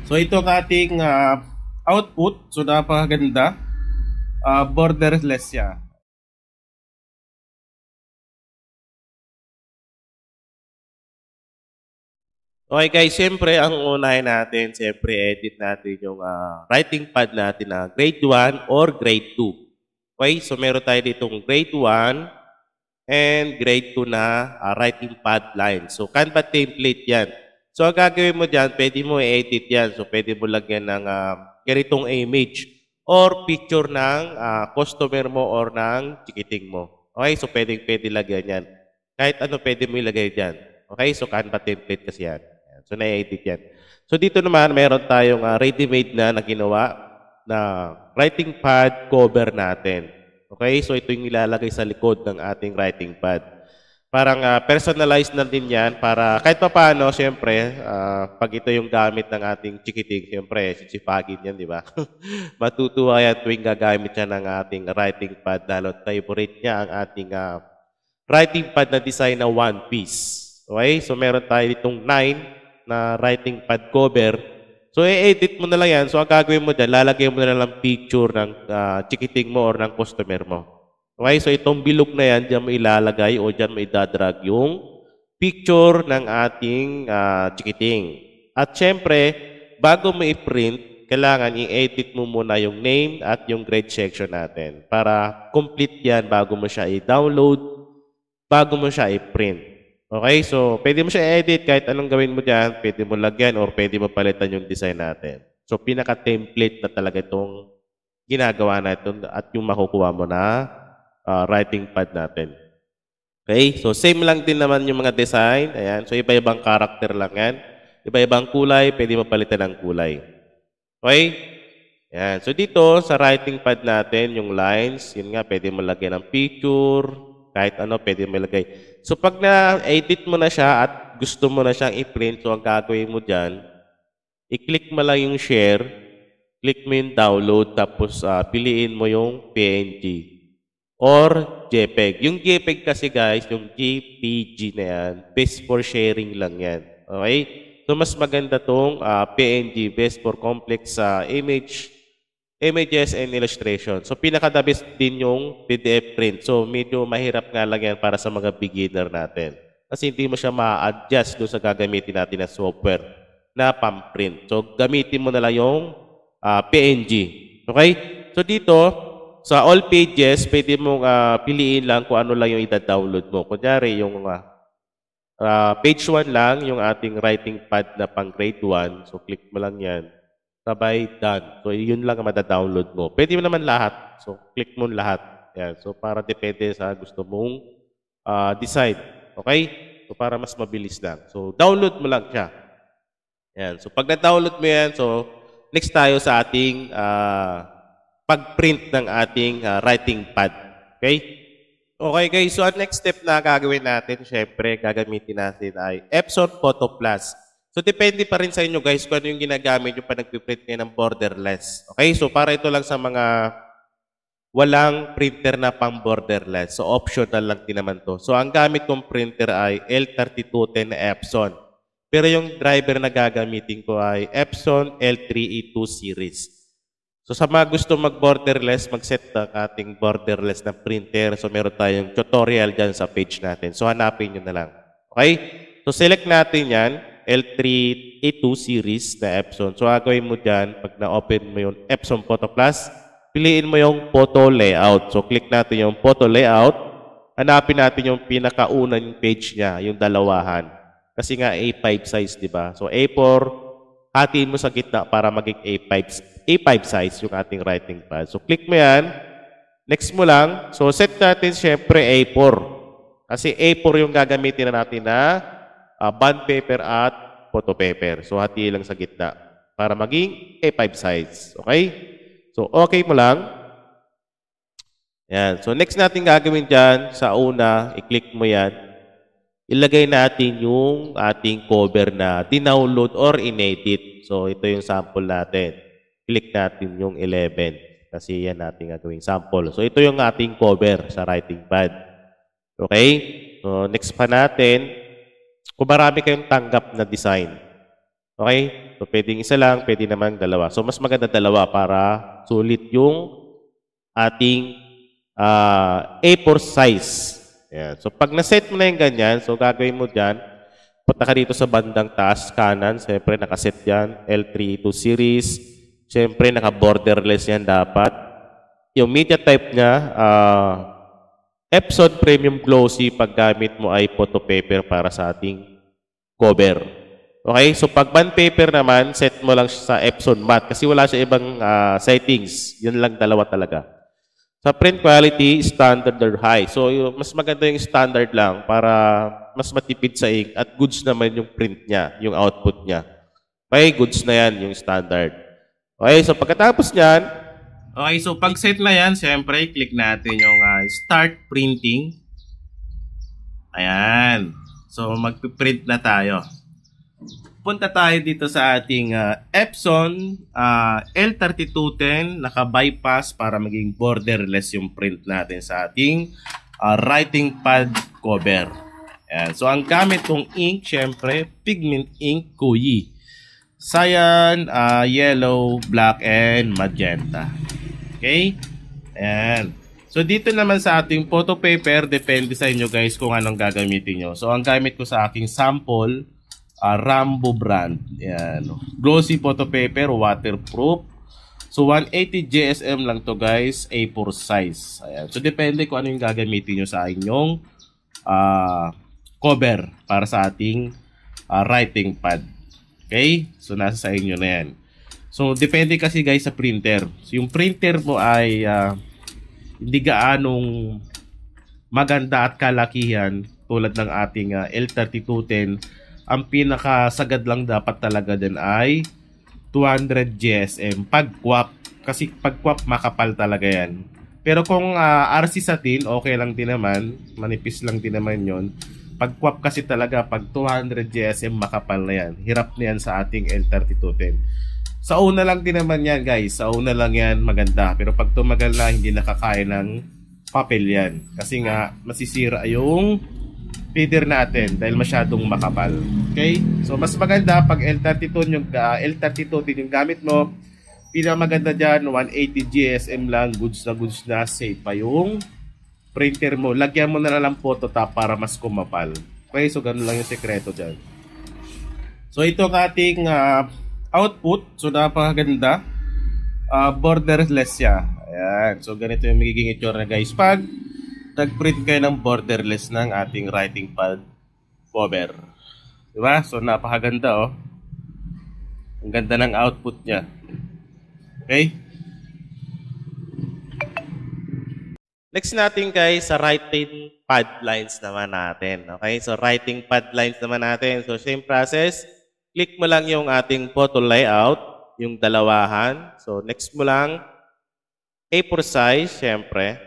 So ito ang ating output. So napakaganda. Borderless siya. Okay guys, siyempre ang unahin natin, siyempre edit natin yung writing pad natin na grade 1 or grade 2. Okay, so meron tayo ditong grade 1 and grade 2 na writing pad line. So Canva template yan. So ang gagawin mo dyan, pwede mo i-edit yan. So pwede mo lagyan ng ganitong image or picture ng customer mo or ng chikiting mo. Okay, so pwede lagyan yan. Kahit ano pwede mo ilagay dyan. Okay, so Canva template kasi yan. So na-edit yan. So dito naman, meron tayong ready-made na ginawa na writing pad cover natin. Okay, so ito yung nilalagay sa likod ng ating writing pad. Parang personalized na din yan para kahit pa paano, siyempre, pag ito yung gamit ng ating chikiting, siyempre, sisipagin yan, di ba? Matutuwa yan tuwing gagamit siya ng ating writing pad, lalo favorite niya ang ating writing pad na design na one piece. Okay, so meron tayo ditong 9 na writing pad cover. So, i-edit mo na lang yan. So, ang gagawin mo dyan, lalagay mo na lang picture ng chikiting mo or ng customer mo. Okay? So, itong bilog na yan, dyan mo ilalagay o dyan mo idadrag yung picture ng ating chikiting. At syempre, bago mo i-print, kailangan i-edit mo muna yung name at yung grade section natin para complete yan bago mo siya i-download, bago mo siya i-print. Okay, so pwede mo siya edit kahit anong gawin mo dyan, pwede mo lagyan or pwede mo palitan yung design natin. So pinaka-template na talaga itong ginagawa natin at yung makukuha mo na writing pad natin. Okay, so same lang din naman yung mga design. Ayan, so iba-ibang character lang yan. Iba-ibang kulay, pwede mo palitan ng kulay. Okay? Ayan, so dito sa writing pad natin, yung lines, yun nga, pwede mo lagyan ng picture, kahit ano, pwede mo ilagay. So, pag na-edit mo na siya at gusto mo na siyang i-print, so ang gagawin mo dyan, i-click mo lang yung share, click mo yung download, tapos piliin mo yung PNG or JPEG. Yung JPEG kasi guys, yung JPG na yan, best for sharing lang yan. Okay? So, mas maganda tong PNG, best for complex images and illustration. So, pinaka-the best din yung PDF print. So, medyo mahirap nga lang yan para sa mga beginner natin. Kasi hindi mo siya ma-adjust doon sa gagamitin natin na software na pang-print. So, gamitin mo na lang yung PNG. Okay? So, dito, sa all pages, pwede mong piliin lang kung ano lang yung ida-download mo. Kunyari, yung page 1 lang, yung ating writing pad na pang grade 1. So, click mo lang yan. Sabay done. So, yun lang ang mada-download mo. Pwede mo naman lahat. So, click mo lahat. Yan. So, para depende sa gusto mong decide. Okay? So, para mas mabilis lang. So, download mo lang siya. Yan. So, pag na-download mo yan, so, next tayo sa ating pag-print ng ating writing pad. Okay? Okay guys, so ang next step na gagawin natin, syempre, gagamitin natin ay Epson Photo Plus. So, depende pa rin sa inyo guys kung ano yung ginagamit yung pa nagpiprint ngayon ng borderless. Okay, so para ito lang sa mga walang printer na pang borderless. So, optional lang din naman to. So, ang gamit kong printer ay L3210 na Epson. Pero yung driver na gagamitin ko ay Epson L3E2 series. So, sa mga gusto mag-borderless, mag-set ng ating borderless na printer. So, meron tayong tutorial dyan sa page natin. So, hanapin nyo na lang. Okay? So, select natin yan. L3E2 series na Epson. So, gagawin mo dyan, pag na-open mo yung Epson Photo Plus, piliin mo yung photo layout. So, click natin yung photo layout. Hanapin natin yung pinakaunang page niya, yung dalawahan. Kasi nga A5 size, di ba? So, A4, hatiin mo sa gitna para maging A5 size yung ating writing pad. So, click mo yan. Next mo lang. So, set natin syempre A4. Kasi A4 yung gagamitin na natin na bond paper at photo paper. So, hati lang sa gitna para maging A5 size. Okay? So, okay mo lang. Yan. So, next natin gagawin dyan, sa una, i-click mo yan. Ilagay natin yung ating cover na dinownload or inedit. So, ito yung sample natin. Click natin yung 11 kasi yan natin gagawing sample. So, ito yung ating cover sa writing pad. Okay? So, next pa natin, kung marami kayong tanggap na design. Okay? So, pwedeng isa lang, pwede naman dalawa. So, mas maganda dalawa para sulit yung ating A4 size. Ayan. So, pag na-set mo na yung ganyan, so gagawin mo dyan, punta ka dito sa bandang taas, kanan. Siyempre, nakaset yan. L3 to series. Siyempre, naka-borderless yan dapat. Yung media type niya, Epson Premium Glossy pag gamit mo ay photo paper para sa ating cover. Okay? So, pag bond paper naman, set mo lang siya sa Epson Matte kasi wala siya ibang settings. Yun lang dalawa talaga. Sa print quality, standard or high. So, mas maganda yung standard lang para mas matipid sa ink at goods naman yung print niya, yung output niya. Okay, goods na yan, yung standard. Okay, so pagkatapos niyan, okay, so pag set na yan, siyempre, click natin yung start printing. Ayan. So, magpiprint na tayo. Punta tayo dito sa ating Epson L3210, naka-bypass para maging borderless yung print natin sa ating writing pad cover. Ayan. So, ang gamit kong ink, syempre, pigment ink Kuyi. Cyan, yellow, black, and magenta. Okay? Ayan. So, dito naman sa ating photo paper, depende sa inyo guys kung anong gagamitin nyo. So, ang gamit ko sa aking sample, Rambo brand. Ayan. Glossy photo paper, waterproof. So, 180 GSM lang to guys, A4 size. Ayan. So, depende kung ano yung gagamitin nyo sa inyong cover para sa ating writing pad. Okay? So, nasa sa inyo na yan. So, depende kasi guys sa printer. So, yung printer mo ay hindi gaanong maganda at kalakihan tulad ng ating L3210. Ang pinakasagad lang dapat talaga din ay 200 GSM pag-quap. Kasi pag-quap makapal talaga yan. Pero kung RC satin, okay lang din naman. Manipis lang din naman yon. Pag-quap kasi talaga, pag 200 GSM makapal na yan. Hirap na yan sa ating L3210. Sa una lang din naman yan guys. Sa una lang yan maganda. Pero pag tumagal na, hindi nakakaya ng papel yan. Kasi nga, masisira yung feeder natin dahil masyadong makapal. Okay? So, mas maganda pag L32 din yung gamit mo. Pinakamaganda dyan, 180 GSM lang. Goods na, safe pa yung printer mo. Lagyan mo na lang phototop para mas kumapal. Okay? So, ganun lang yung sekreto dyan. So, ito ang ating output. So, napakaganda. Borderless siya. Ayan. So, ganito yung magiging itsura na guys. Pag nag-print kayo ng borderless ng ating writing pad cover. Diba? So, napakaganda oh. Ang ganda ng output niya. Okay? Next natin guys, sa writing pad lines naman natin. Okay? So, writing pad lines naman natin. So, same process. Click mo lang yung ating photo layout, yung dalawahan. So, next mo lang A4 size, syempre.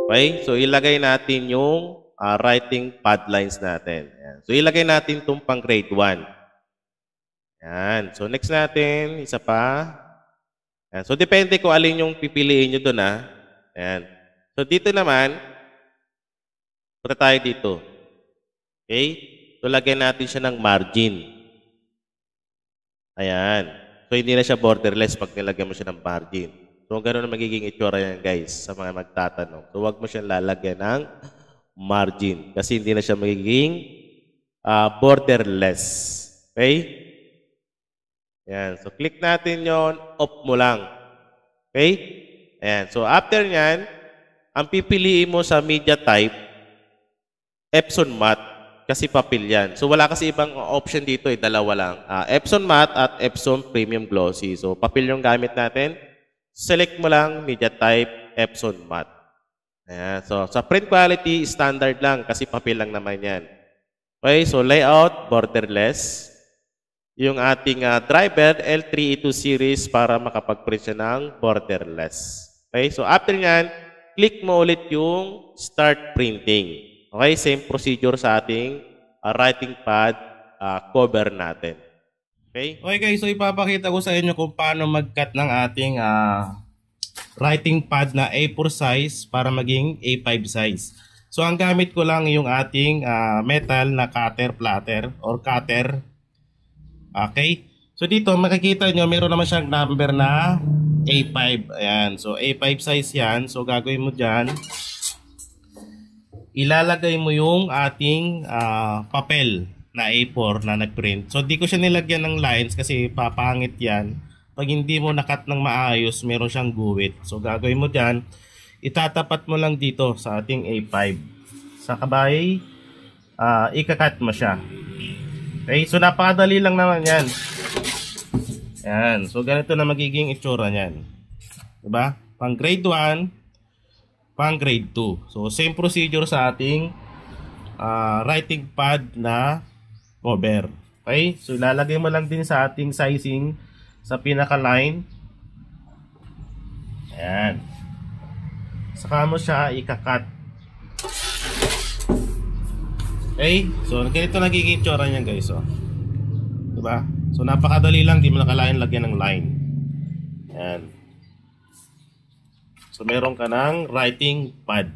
Okay? So, ilagay natin yung writing pad lines natin. Ayan. So, ilagay natin itong pang grade 1. Ayan. So, next natin, isa pa. Ayan. So, depende kung alin yung pipiliin nyo doon. Ayan. So, dito naman, punta tayo dito. Okay? So, lagyan natin siya ng margin. Ayan. So, hindi na siya borderless pag nilagyan mo siya ng margin. So, gano'n na magiging itsura yan, guys, sa mga magtatanong. So, huwag mo siyang lalagyan ng margin kasi hindi na siya magiging borderless. Okay? Ayan. So, click natin yon, off mo lang. Okay? Ayan. So, after nyan, ang pipiliin mo sa media type, Epson Matte, kasi papel yan. So, wala kasi ibang option dito, dalawa lang. Epson Matte at Epson Premium Glossy. So, papel yung gamit natin. Select mo lang, media type, Epson Matte. Ayan. So, sa print quality, standard lang kasi papel lang naman yan. Okay, so layout, borderless. Yung ating driver, L3E2 series para makapag-print siya ng borderless. Okay, so after nyan, click mo ulit yung start printing. Okay, same procedure sa ating writing pad cover natin. Okay? Okay guys, so ipapakita ko sa inyo kung paano mag-cut ng ating writing pad na A4 size para maging A5 size. So ang gamit ko lang yung ating metal na cutter platter or cutter. Okay? So dito makikita nyo meron naman siyang number na A5. Ayan. So A5 size yan. So gagawin mo dyan, ilalagay mo yung ating papel na A4 na nagprint. So di ko siya nilagyan ng lines kasi papangit yan. Pag hindi mo nakat ng maayos, meron siyang guwit. So gagawin mo dyan, itatapat mo lang dito sa ating A5. Sa kabay, ikakat mo siya. Okay, so napakadali lang naman yan. Yan, so ganito na magiging itsura niyan. Diba? Pang grade 1, pang grade 2. So same procedure sa ating writing pad na cover. Okay? So ilalagay mo lang din sa ating sizing sa pinaka line. Ayan. Saka mo siya ikakat. Okay? So ganito nagiging itsura niyan, guys. So, diba? So napakadali lang, di mo nakalain lagyan ng line. Ayan. So meron ka ng writing pad.